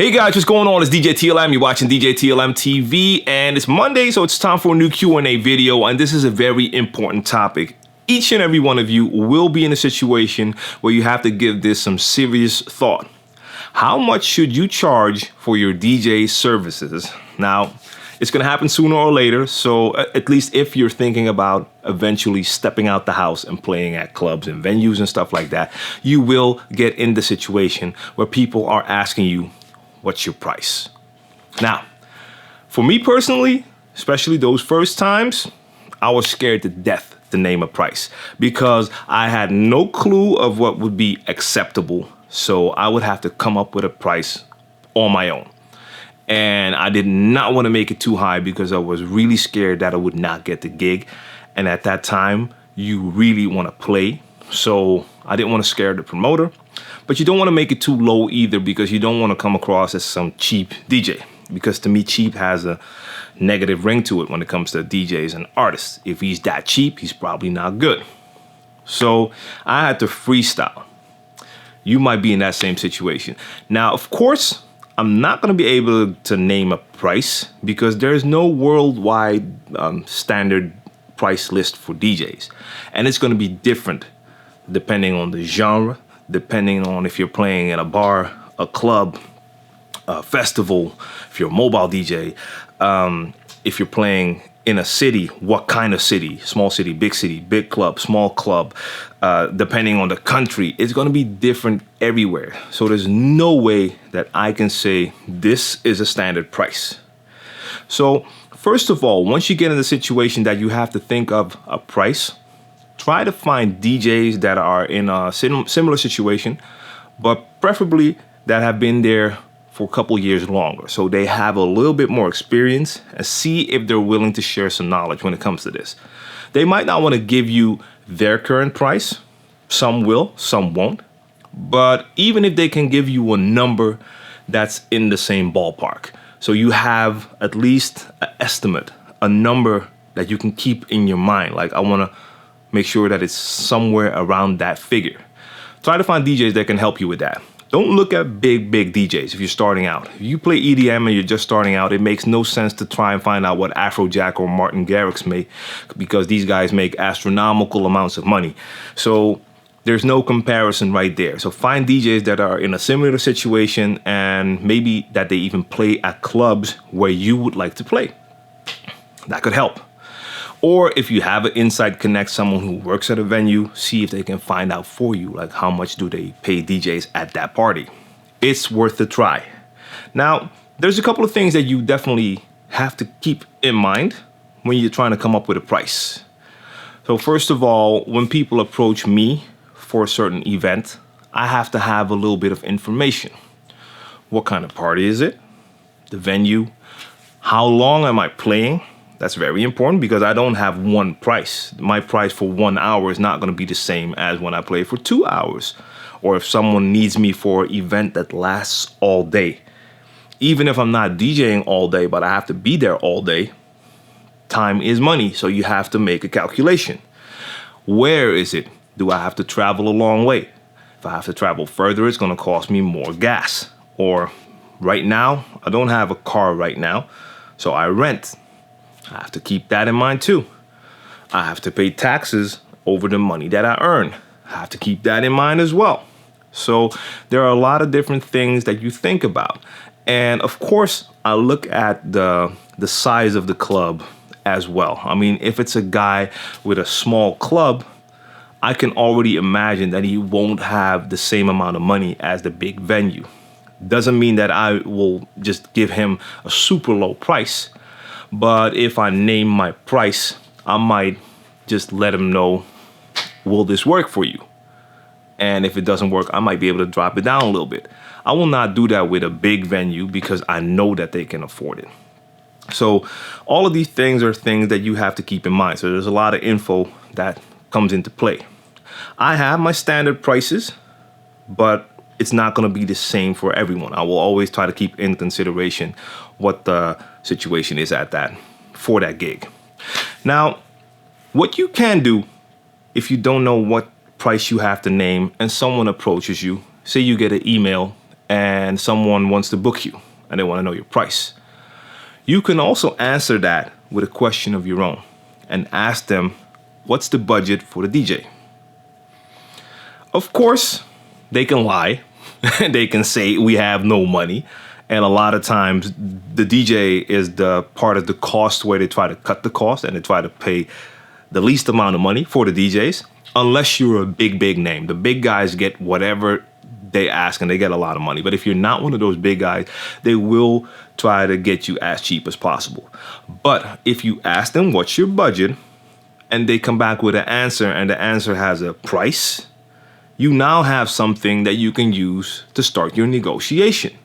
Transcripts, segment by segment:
Hey guys, what's going on? It's DJ TLM. You're watching DJ TLM TV, and it's Monday, so it's time for a new Q&A video, and this is a very important topic. Each and every one of you will be in a situation where you have to give this some serious thought. How much should you charge for your DJ services? Now, it's going to happen sooner or later, so at least if you're thinking about eventually stepping out the house and playing at clubs and venues and stuff like that, you will get in the situation where people are asking you, what's your price? Now, for me personally, especially those first times, I was scared to death to name a price because I had no clue of what would be acceptable. So I would have to come up with a price on my own. And I did not want to make it too high because I was really scared that I would not get the gig. And at that time, you really want to play. So I didn't want to scare the promoter. But you don't want to make it too low either because you don't want to come across as some cheap DJ. Because to me, cheap has a negative ring to it when it comes to DJs and artists. If he's that cheap, he's probably not good. So I had to freestyle. You might be in that same situation. Now, of course, I'm not going to be able to name a price because there's no worldwide standard price list for DJs. And it's going to be different depending on the genre, depending on if you're playing at a bar, a club, a festival, if you're a mobile DJ, if you're playing in a city, what kind of city, small city, big club, small club, depending on the country, it's going to be different everywhere. So there's no way that I can say this is a standard price. So first of all, once you get in the situation that you have to think of a price, try to find DJs that are in a similar situation, but preferably that have been there for a couple years longer. So they have a little bit more experience and see if they're willing to share some knowledge when it comes to this. They might not want to give you their current price. Some will, some won't. But even if they can give you a number that's in the same ballpark. So you have at least an estimate, a number that you can keep in your mind. Like, I want to make sure that it's somewhere around that figure. Try to find DJs that can help you with that. Don't look at big DJs if you're starting out. If you play EDM and you're just starting out, it makes no sense to try and find out what Afrojack or Martin Garrix make because these guys make astronomical amounts of money. So there's no comparison right there. So find DJs that are in a similar situation and maybe that they even play at clubs where you would like to play. That could help. Or if you have an inside connect, someone who works at a venue, see if they can find out for you, like how much do they pay DJs at that party. It's worth a try. Now, there's a couple of things that you definitely have to keep in mind when you're trying to come up with a price. So first of all, when people approach me for a certain event, I have to have a little bit of information. What kind of party is it? The venue? How long am I playing? That's very important because I don't have one price. My price for 1 hour is not going to be the same as when I play for 2 hours. Or if someone needs me for an event that lasts all day. Even if I'm not DJing all day, but I have to be there all day, time is money. So you have to make a calculation. Where is it? Do I have to travel a long way? If I have to travel further, it's going to cost me more gas. Or right now, I don't have a car right now, so I rent. I have to keep that in mind too. I have to pay taxes over the money that I earn. I have to keep that in mind as well. So there are a lot of different things that you think about. And of course, I look at the size of the club as well. I mean, if it's a guy with a small club, I can already imagine that he won't have the same amount of money as the big venue. Doesn't mean that I will just give him a super low price. But if I name my price, I might just let him know, will this work for you? And if it doesn't work, I might be able to drop it down a little bit. I will not do that with a big venue because I know that they can afford it. So all of these things are things that you have to keep in mind. So there's a lot of info that comes into play. I have my standard prices, but it's not going to be the same for everyone. I will always try to keep in consideration what the situation is for that gig. Now, what you can do if you don't know what price you have to name and someone approaches you, say you get an email and someone wants to book you and they want to know your price. You can also answer that with a question of your own and ask them, what's the budget for the DJ? Of course, they can lie. They can say we have no money. And a lot of times the DJ is the part of the cost where they try to cut the cost and they try to pay the least amount of money for the DJs, unless you're a big name. The big guys get whatever they ask and they get a lot of money. But if you're not one of those big guys, they will try to get you as cheap as possible. But if you ask them what's your budget and they come back with an answer and the answer has a price, you now have something that you can use to start your negotiation.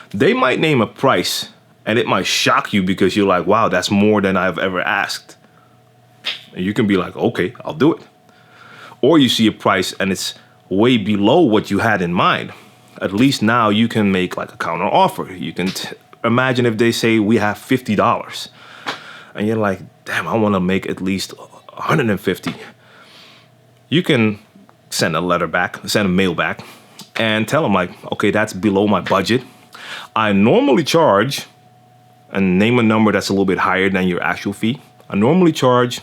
They might name a price and it might shock you because you're like, wow, that's more than I've ever asked. And you can be like, okay, I'll do it. Or you see a price and it's way below what you had in mind. At least now you can make like a counter offer. You can imagine if they say we have $50 and you're like, damn, I want to make at least 150. You can send a letter back, send a mail back and tell them like, okay, that's below my budget. I normally charge, and name a number that's a little bit higher than your actual fee. I normally charge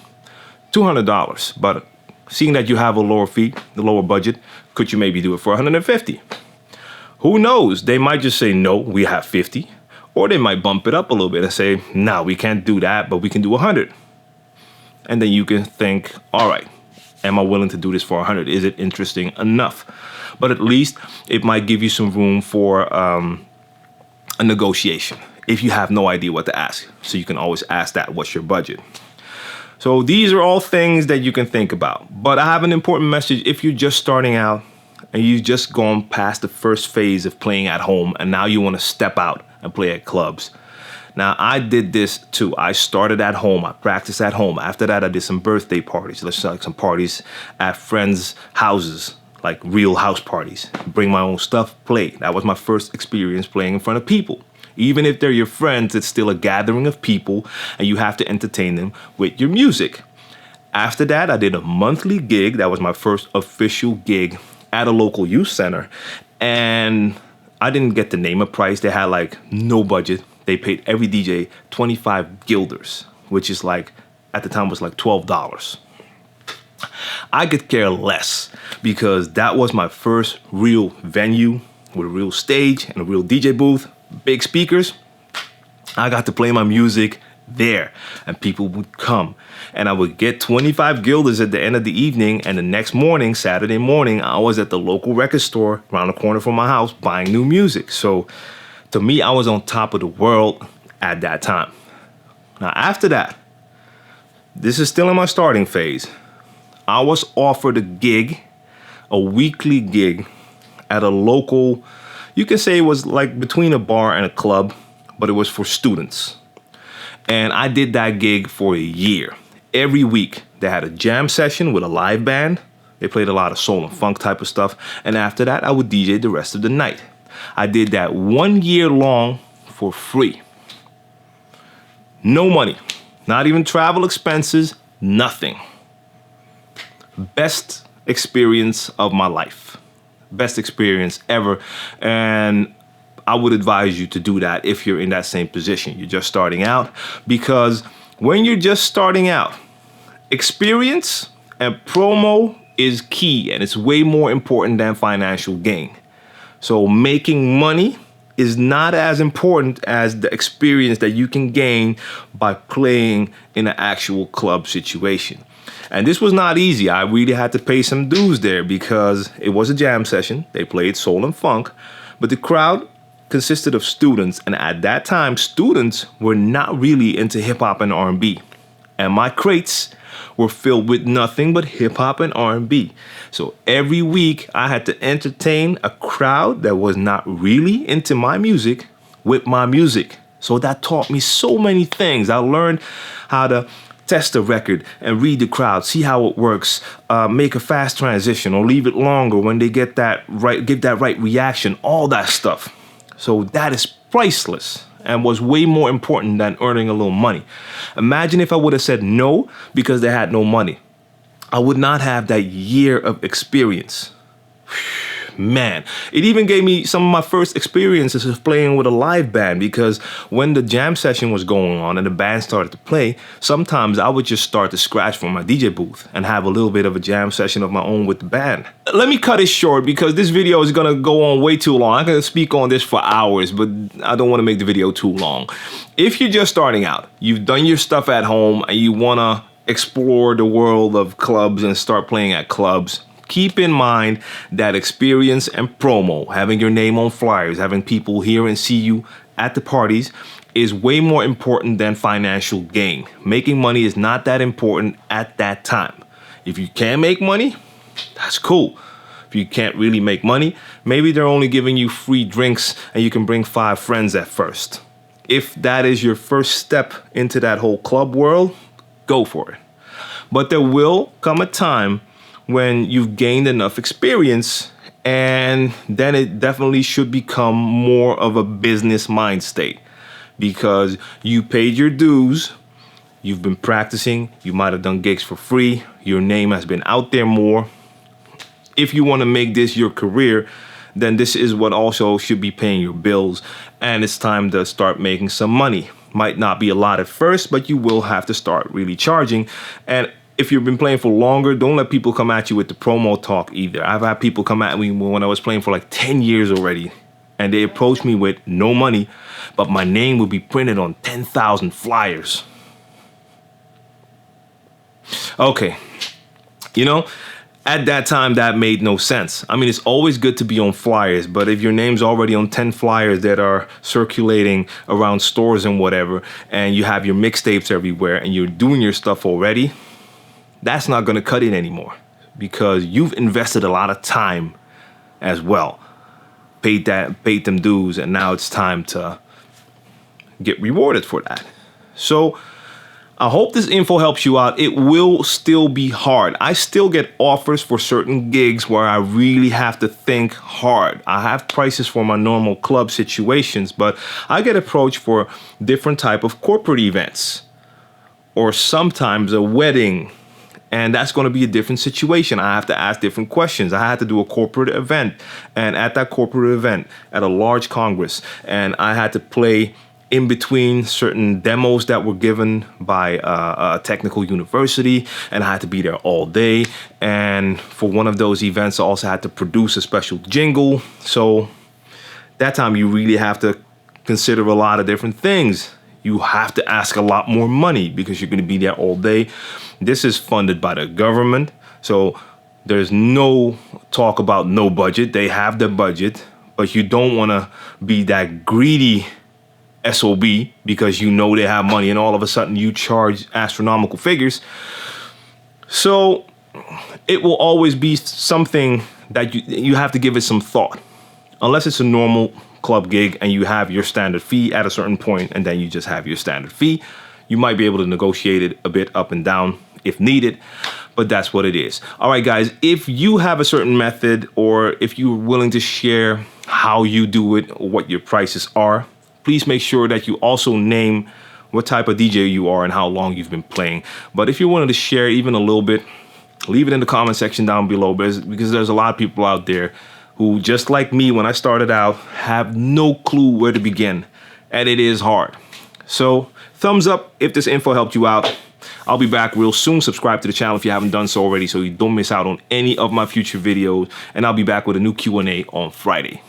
$200, but seeing that you have a lower fee, the lower budget, could you maybe do it for 150? Who knows? They might just say, no, we have 50. Or they might bump it up a little bit and say, no, we can't do that, but we can do 100. And then you can think, all right, am I willing to do this for 100? Is it interesting enough? But at least it might give you some room for a negotiation if you have no idea what to ask. So you can always ask that, what's your budget? So these are all things that you can think about. But I have an important message. If you're just starting out and you've just gone past the first phase of playing at home and now you want to step out and play at clubs. Now, I did this too. I started at home. I practiced at home. After that, I did some birthday parties. Let's like some parties at friends' houses, like real house parties. Bring my own stuff, play. That was my first experience playing in front of people. Even if they're your friends, it's still a gathering of people and you have to entertain them with your music. After that, I did a monthly gig. That was my first official gig at a local youth center. And I didn't get to name a price. They had like no budget. They paid every DJ 25 guilders, which is like, at the time was like $12. I could care less because that was my first real venue with a real stage and a real DJ booth, big speakers. I got to play my music there and people would come and I would get 25 guilders at the end of the evening, and the next morning, Saturday morning, I was at the local record store around the corner from my house buying new music. So to me, I was on top of the world at that time. Now after that, this is still in my starting phase. I was offered a gig, a weekly gig at a local, you can say it was like between a bar and a club, but it was for students. And I did that gig for a year. Every week they had a jam session with a live band. They played a lot of soul and funk type of stuff. And after that, I would DJ the rest of the night. I did that 1 year long for free. No money, not even travel expenses, nothing. Best experience of my life. Best experience ever. And I would advise you to do that if you're in that same position. You're just starting out, because when you're just starting out, experience and promo is key, and it's way more important than financial gain. So making money is not as important as the experience that you can gain by playing in an actual club situation. And this was not easy. I really had to pay some dues there because it was a jam session. They played soul and funk, but the crowd consisted of students. And at that time, students were not really into hip hop and R&B. And my crates were filled with nothing but hip hop and R&B. So every week I had to entertain a crowd that was not really into my music with my music. So that taught me so many things. I learned how to test a record and read the crowd, see how it works, make a fast transition or leave it longer when they get that right, give that right reaction, all that stuff. So that is priceless and was way more important than earning a little money. Imagine if I would have said no because they had no money. I would not have that year of experience. man, it even gave me some of my first experiences of playing with a live band, because when the jam session was going on and the band started to play, sometimes I would just start to scratch from my DJ booth and have a little bit of a jam session of my own with the band. Let me cut it short because this video is gonna go on way too long. I'm gonna speak on this for hours, but I don't wanna make the video too long. If you're just starting out, you've done your stuff at home and you wanna explore the world of clubs and start playing at clubs, keep in mind that experience and promo, having your name on flyers, having people hear and see you at the parties, is way more important than financial gain. Making money is not that important at that time. If you can make money, that's cool. If you can't really make money, maybe they're only giving you free drinks and you can bring 5 friends at first. If that is your first step into that whole club world, go for it. But there will come a time when you've gained enough experience, and then it definitely should become more of a business mind state, because you paid your dues, you've been practicing, you might have done gigs for free, your name has been out there more. If you want to make this your career, then this is what also should be paying your bills, and it's time to start making some money. Might not be a lot at first, but you will have to start really charging. And if you've been playing for longer, don't let people come at you with the promo talk either. I've had people come at me when I was playing for like 10 years already, and they approached me with no money, but my name would be printed on 10,000 flyers. Okay, you know, at that time, that made no sense. I mean, it's always good to be on flyers, but if your name's already on 10 flyers that are circulating around stores and whatever, and you have your mixtapes everywhere and you're doing your stuff already, that's not going to cut it anymore, because you've invested a lot of time as well. Paid them dues, and now it's time to get rewarded for that. So I hope this info helps you out. It will still be hard. I still get offers for certain gigs where I really have to think hard. I have prices for my normal club situations, but I get approached for different type of corporate events, or sometimes a wedding. And that's going to be a different situation. I have to ask different questions. I had to do a corporate event, and at that corporate event, at a large congress, and I had to play in between certain demos that were given by a technical university, and I had to be there all day. And for one of those events, I also had to produce a special jingle. So that time you really have to consider a lot of different things. You have to ask a lot more money because you're going to be there all day. This is funded by the government, so there's no talk about no budget. They have the budget, but you don't want to be that greedy SOB because you know they have money and all of a sudden you charge astronomical figures. So it will always be something that you have to give it some thought, unless it's a normal club gig and you have your standard fee at a certain point and then you just have your standard fee. You might be able to negotiate it a bit up and down if needed, but that's what it is. All right, guys, if you have a certain method, or if you're willing to share how you do it or what your prices are, please make sure that you also name what type of DJ you are and how long you've been playing. But if you're willing to share even a little bit, leave it in the comment section down below, because there's a lot of people out there who, just like me when I started out, have no clue where to begin, and it is hard. So thumbs up if this info helped you out. I'll be back real soon. Subscribe to the channel if you haven't done so already so you don't miss out on any of my future videos, and I'll be back with a new Q&A on Friday.